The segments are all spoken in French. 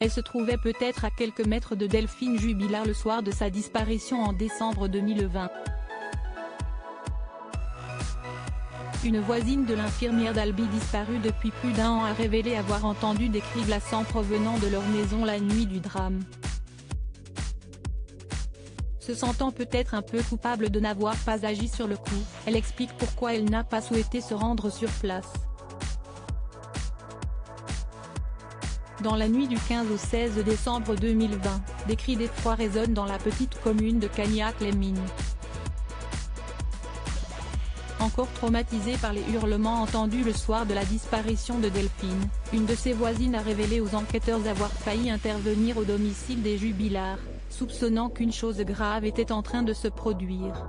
Elle se trouvait peut-être à quelques mètres de Delphine Jubilard le soir de sa disparition en décembre 2020. Une voisine de l'infirmière d'Albi disparue depuis plus d'1 an a révélé avoir entendu des cris glaçants provenant de leur maison la nuit du drame. Se sentant peut-être un peu coupable de n'avoir pas agi sur le coup, elle explique pourquoi elle n'a pas souhaité se rendre sur place. Dans la nuit du 15 au 16 décembre 2020, des cris d'effroi résonnent dans la petite commune de Cagnac-les-Mines. Encore traumatisée par les hurlements entendus le soir de la disparition de Delphine, une de ses voisines a révélé aux enquêteurs avoir failli intervenir au domicile des Jubilard, soupçonnant qu'une chose grave était en train de se produire.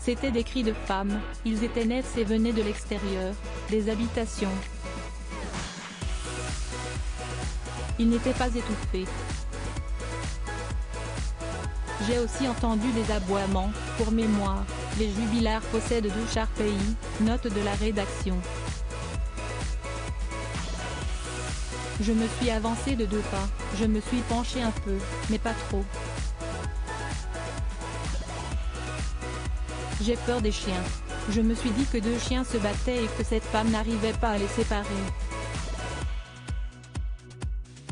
C'étaient des cris de femmes, ils étaient nets et venaient de l'extérieur, des habitations. Ils n'étaient pas étouffés. J'ai aussi entendu des aboiements. Pour mémoire, les Jubilard possèdent 2 chars pays, note de la rédaction. Je me suis avancée de 2 pas, je me suis penchée un peu, mais pas trop. J'ai peur des chiens. Je me suis dit que 2 chiens se battaient et que cette femme n'arrivait pas à les séparer.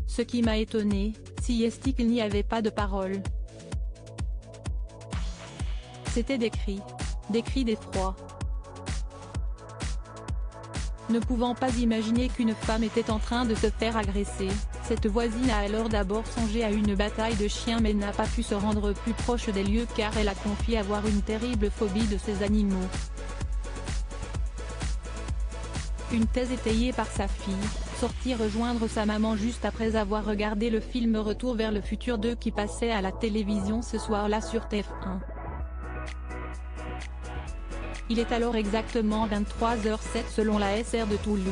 Ce qui m'a étonné, c'est qu'il n'y avait pas de parole. C'étaient des cris d'effroi. Ne pouvant pas imaginer qu'une femme était en train de se faire agresser, cette voisine a alors d'abord songé à une bataille de chiens mais n'a pas pu se rendre plus proche des lieux car elle a confié avoir une terrible phobie de ces animaux. Une thèse étayée par sa fille, sortie rejoindre sa maman juste après avoir regardé le film Retour vers le futur 2 qui passait à la télévision ce soir-là sur TF1. Il est alors exactement 23h07 selon la SR de Toulouse,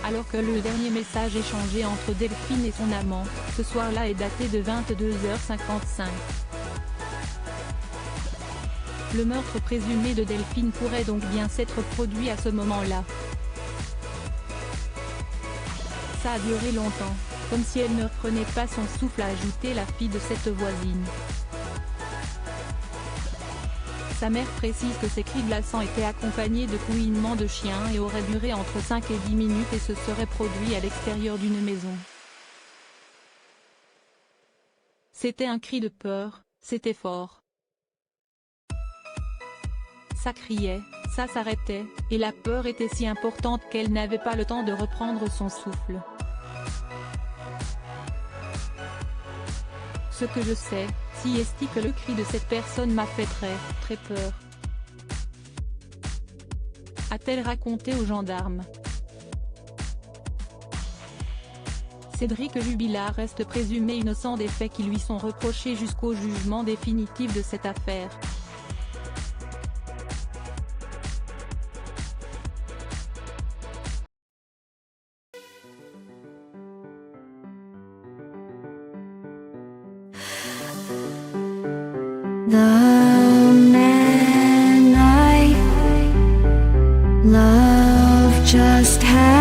alors que le dernier message échangé entre Delphine et son amant, ce soir-là est daté de 22h55. Le meurtre présumé de Delphine pourrait donc bien s'être produit à ce moment-là. Ça a duré longtemps, comme si elle ne prenait pas son souffle, a ajouté la fille de cette voisine. Sa mère précise que ces cris glaçants étaient accompagnés de couinements de chiens et auraient duré entre 5 et 10 minutes et se seraient produits à l'extérieur d'une maison. C'était un cri de peur, c'était fort. Ça criait, ça s'arrêtait, et la peur était si importante qu'elle n'avait pas le temps de reprendre son souffle. Ce que je sais, c'est que le cri de cette personne m'a fait très peur, a-t-elle raconté aux gendarmes. Cédric Jubilard reste présumé innocent des faits qui lui sont reprochés jusqu'au jugement définitif de cette affaire. The man I love just had